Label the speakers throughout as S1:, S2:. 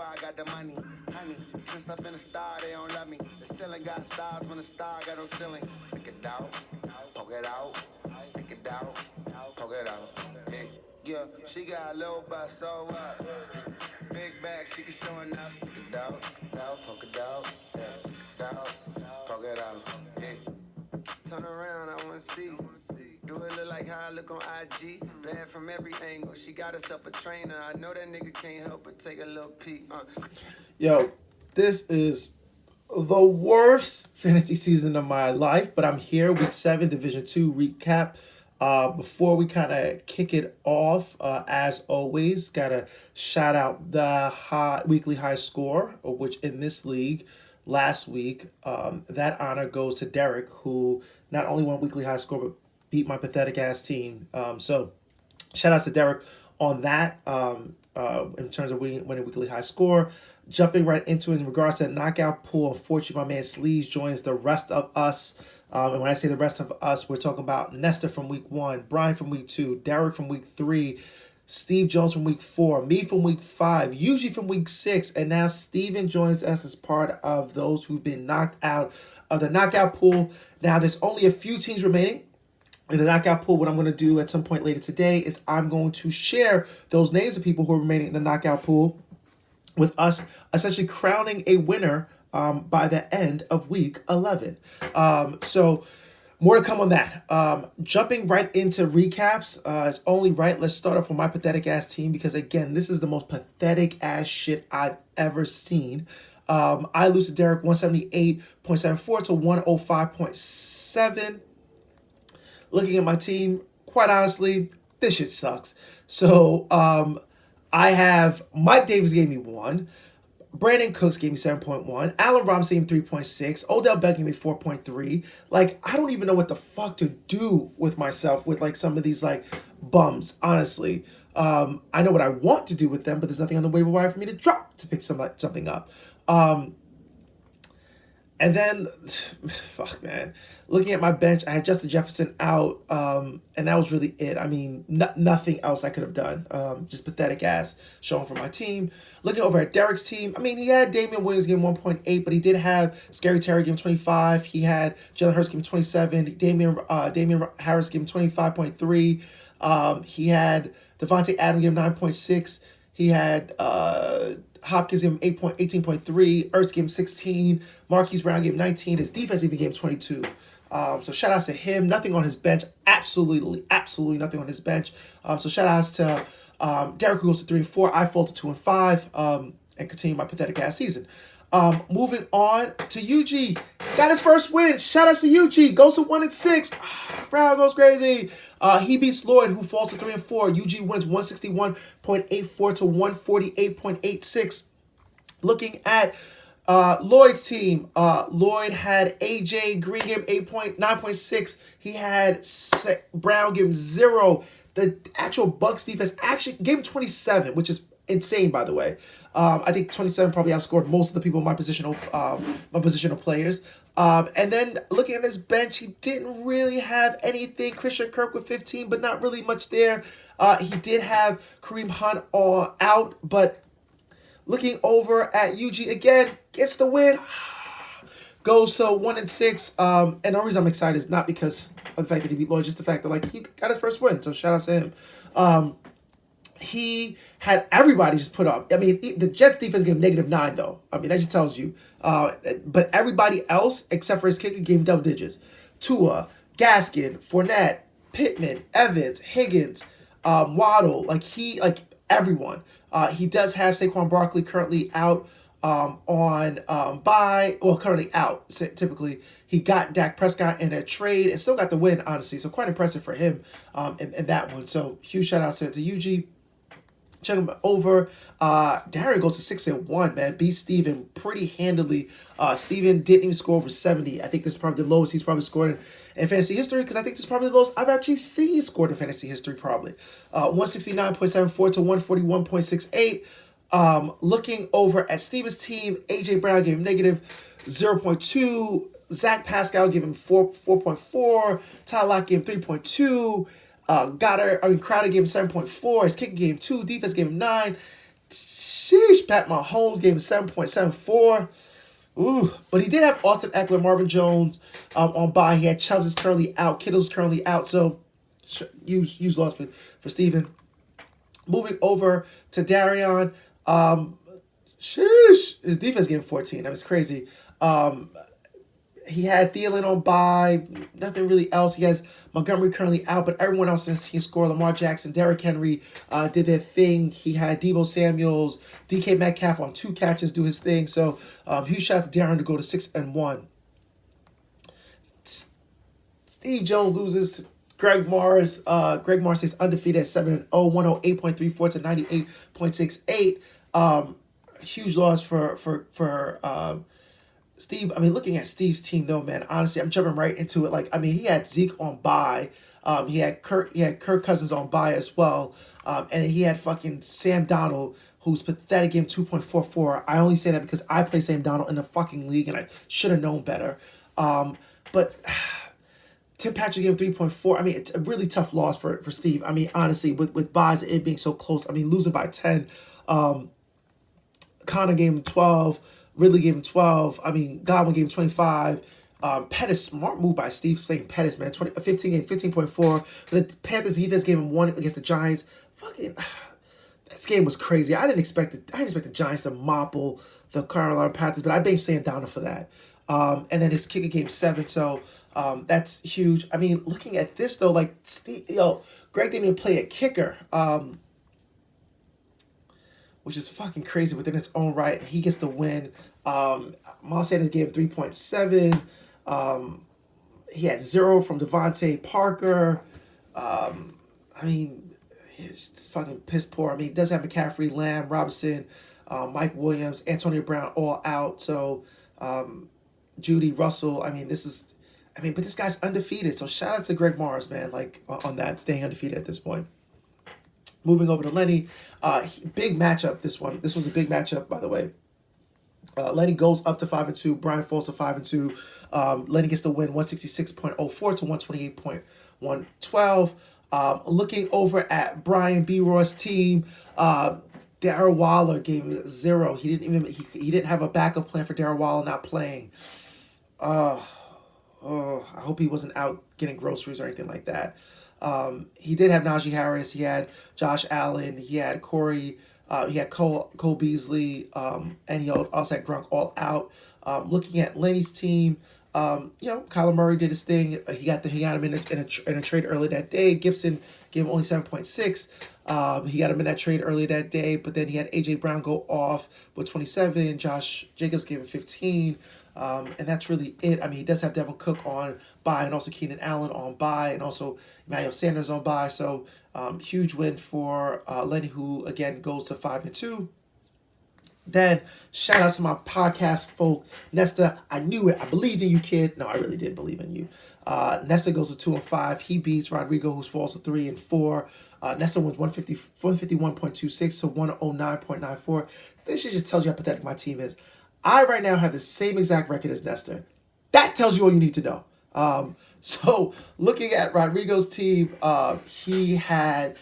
S1: why I got the money. Honey, since I've been a star, they don't love me. The ceiling got stars when the star got no ceiling. Stick it out, poke it out, stick it out, poke it out. Hey, yeah, she got a little butt, so what? Big bag, she can show enough. Stick it out, poke it out, yeah, stick it out, poke it out. Hey. Turn around, I wanna see. Do it look like how I look on IG? Bad from every angle. She got herself a trainer. I know that nigga can't help but take a little peek. Yo, this is the worst fantasy season of my life, but I'm here, Week 7, Division 2 recap. Before we kind of kick it off, as always, gotta shout out the weekly high score, which in this league last week, that honor goes to Derek, who not only won weekly high score but beat my pathetic ass team. So shout out to Derek on that. In terms of winning weekly high score. Jumping right into it in regards to the knockout pool, unfortunately, my man Sleaze joins the rest of us. And when I say the rest of us, we're talking about Nestor from week 1, Brian from week 2, Derek from week 3, Steve Jones from week 4, me from week 5, Yuji from week 6, and now Steven joins us as part of those who've been knocked out of the knockout pool. Now, there's only a few teams remaining in the knockout pool. What I'm going to do at some point later today is I'm going to share those names of people who are remaining in the knockout pool with us, essentially crowning a winner by the end of week 11. So more to come on that. Jumping right into recaps, it's only right. Let's start off with my pathetic ass team because, again, this is the most pathetic ass shit I've ever seen. I lose to Derek 178.74 to 105.7. Looking at my team, quite honestly, this shit sucks. So I have Mike Davis gave me 1. Brandon Cooks gave me 7.1. Allen Robinson gave me 3.6. Odell Beckham gave me 4.3. Like, I don't even know what the fuck to do with myself with, like, some of these, like, bums, honestly. I know what I want to do with them, but there's nothing on the waiver wire for me to drop to pick something up. And then, fuck, man. Looking at my bench, I had Justin Jefferson out, and that was really it. I mean, nothing else I could have done. Just pathetic ass showing for my team. Looking over at Derek's team, I mean, he had Damian Williams give him 1.8, but he did have Scary Terry give him 25. He had Jalen Hurts give him 27. Damian Harris give him 25.3. He had Devontae Adams give him 9.6. He had Hopkins gave him 18.3. Ertz gave him 16. Marquise Brown gave him 19. His defense even gave him 22. So shout outs to him. Nothing on his bench. Absolutely nothing on his bench. So shout outs to Derek, who goes to 3 and 4. I fall to 2 and 5. And continue my pathetic ass season. Moving on to UG. Got his first win. Shout outs to UG. Goes to 1 and 6. Brown goes crazy. He beats Lloyd, who falls to 3 and 4. UG wins 161.84 to 148.86. Looking at Lloyd's team, Lloyd had AJ Green give him 9.6. He had Brown give him 0. The actual Bucks defense actually gave him 27, which is insane, by the way. I think 27 probably outscored most of the people in my positional players. And then looking at his bench, he didn't really have anything. Christian Kirk with 15, but not really much there. He did have Kareem Hunt out, but looking over at UG again, gets the win. Goes to 1 and 6. And the reason I'm excited is not because of the fact that he beat Lloyd, just the fact that, like, he got his first win. So shout out to him. He had everybody just put up. I mean, the Jets defense gave him -9, though. I mean, that just tells you. But everybody else, except for his kicker, gave him double digits. Tua, Gaskin, Fournette, Pittman, Evans, Higgins, Waddle, like everyone. He does have Saquon Barkley currently out currently out. Typically, he got Dak Prescott in a trade and still got the win, honestly. So quite impressive for him in that one. So huge shout out to UG. Check him over. Darren goes to 6 and 1, man. Beat Steven pretty handily. Steven didn't even score over 70. I think this is probably the lowest he's probably scored in fantasy history, because I think this is probably the lowest I've actually seen scored in fantasy history, probably. 169.74 to 141.68. Looking over at Steven's team, AJ Brown gave him -0.2. Zach Pascal gave him 4.4. Tyler Lockett gave him 3.2. Crowder gave him 7.4. His kicking gave him 2. Defense gave him 9.
S2: sheesh, Pat Mahomes gave him 7.74. Ooh, but he did have Austin Eckler, Marvin Jones on bye. He had Chubbs is currently out, Kittle's currently out, so use loss for Steven. Moving over to Darion, sheesh, his defense gave him 14. That was crazy. He had Thielen on bye, nothing really else. He has Montgomery currently out, but everyone else in his team scored. Lamar Jackson, Derrick Henry did their thing. He had Deebo Samuels, DK Metcalf on 2 catches do his thing. So huge shout out to Darren to go to 6-1. Steve Jones loses. Greg Morris is undefeated at 7-0, 108.34 to 98.68. Huge loss for Steve. I mean, looking at Steve's team though, man, honestly, I'm jumping right into it. Like, I mean, he had Zeke on bye. He had Kirk Cousins on bye as well. And he had fucking Sam Donald, who's pathetic, game 2.44. I only say that because I play Sam Donald in the fucking league and I should have known better. But Tim Patrick gave him 3.4. I mean, it's a really tough loss for Steve. I mean, honestly, with buys, it being so close. I mean, losing by 10. Connor gave him 12. Ridley gave him 12. I mean, Godwin gave him 25. Pettis, smart move by Steve playing Pettis, man. 15.4. The Panthers defense gave him 1 against the Giants. Fucking, this game was crazy. I didn't expect the Giants to mopple the Carolina Panthers, but I blame Sam Donald for that. And then his kicker gave 7. So that's huge. I mean, looking at this though, like Greg didn't even play a kicker. Which is fucking crazy within its own right. He gets the win. Miles Sanders gave him 3.7. He had 0 from Devontae Parker. I mean, it's just fucking piss poor. I mean, he does have McCaffrey, Lamb, Robinson, Mike Williams, Antonio Brown all out. So, Judy, Russell. I mean, but this guy's undefeated. So shout out to Greg Morris, man, like on that, staying undefeated at this point. Moving over to Lenny, big matchup. This was a big matchup, by the way. Lenny goes up to 5-2. Brian falls to 5-2. Lenny gets the win, 166.04 to 128.112. Looking over at Brian B. Roy's team, Darren Waller gave him 0. He didn't have a backup plan for Darren Waller not playing. I hope he wasn't out getting groceries or anything like that. He did have Najee Harris. He had Josh Allen. He had Corey. He had Cole Beasley. And he also had Gronk all out. Looking at Lenny's team, Kyler Murray did his thing. He got him in a trade earlier that day. Gibson gave him only 7.6. He got him in that trade earlier that day. But then he had AJ Brown go off with 27. Josh Jacobs gave him 15. And that's really it. I mean, he does have Devin Cook on bye, and also Keenan Allen on bye, and also Emmanuel Sanders on bye. So huge win for Lenny, who again goes to 5-2. Then shout out to my podcast folk, Nesta. I knew it. I believed in you, kid. No, I really did believe in you. Nesta goes to 2-5. He beats Rodrigo, who falls to 3-4. Nesta wins 151.26 to 109.94. This shit just tells you how pathetic my team is. I right now have the same exact record as Nestor. That tells you all you need to know. So looking at Rodrigo's team, he had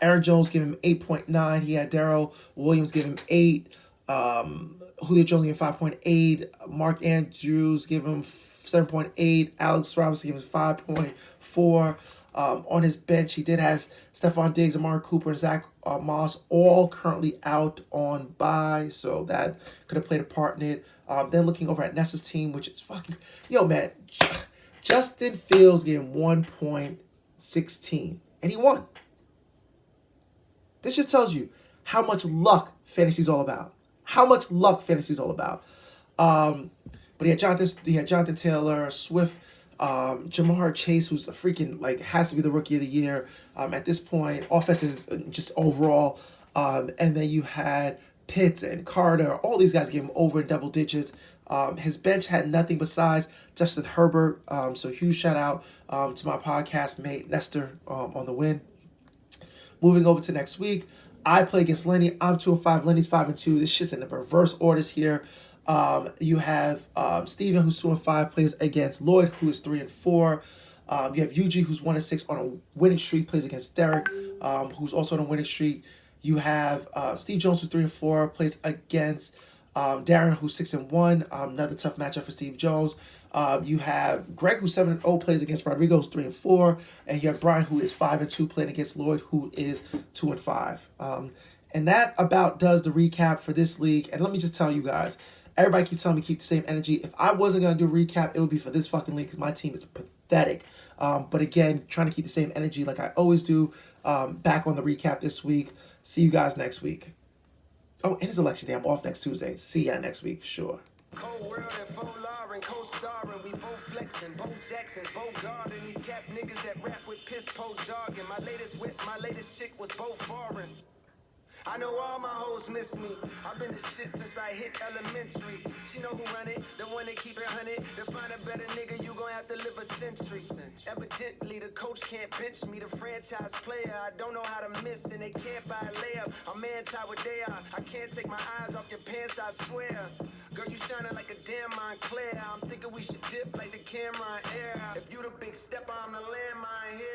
S2: Aaron Jones give him 8.9. He had Darrell Williams give him 8. Julio Jones gave him 5.8. Mark Andrews gave him 7.8. Alex Robinson gave him 5.4. On his bench, he did have Stephon Diggs, Amari Cooper, and Zach Moss all currently out on bye, so that could have played a part in it. Then looking over at Nessa's team, which is fucking... Yo, man, Justin Fields gave him 1.16, and he won. This just tells you how much luck fantasy's all about. But he had Jonathan Taylor, Swift, Jamar Chase, who's a freaking, has to be the rookie of the year at this point, offensive just overall. And then you had Pitts and Carter. All these guys gave him over double digits. His bench had nothing besides Justin Herbert. So huge shout out to my podcast mate, Nestor, on the win. Moving over to next week, I play against Lenny. I'm 2-5. Lenny's 5-2. This shit's in the reverse orders here. You have Steven, who's 2-5, plays against Lloyd, who is 3-4. You have Yuji, who's 1-6 on a winning streak, plays against Derek, who's also on a winning streak. You have Steve Jones, who's 3-4, plays against Darren, who's 6-1. Another tough matchup for Steve Jones. You have Greg, who's 7-0, plays against Rodrigo, who's 3-4, and you have Brian, who is 5-2, playing against Lloyd, who is 2-5. And that about does the recap for this league. And let me just tell you guys, everybody keeps telling me keep the same energy. If I wasn't gonna do a recap, it would be for this fucking league because my team is pathetic. But again, trying to keep the same energy like I always do. Back on the recap this week. See you guys next week. Oh, and it's election day. I'm off next Tuesday. See ya next week for sure.
S1: Cold world and full Lauren, co-starring, we both flexing, both Jacksons, both guarding these cap niggas that rap with piss po jargon. My latest whip, my latest chick was both foreign. I know all my hoes miss me. I've been the shit since I hit elementary. She know who run it, the one that keep it 100. To find a better nigga, you gon' have to live a century. Evidently, the coach can't bench me. The franchise player, I don't know how to miss, and they can't buy a layup. I'm anti what they are. I can't take my eyes off your pants, I swear. Girl, you shining like a damn Montclair. I'm thinking we should dip like the camera in air. If you the big stepper, I'm the landmine here.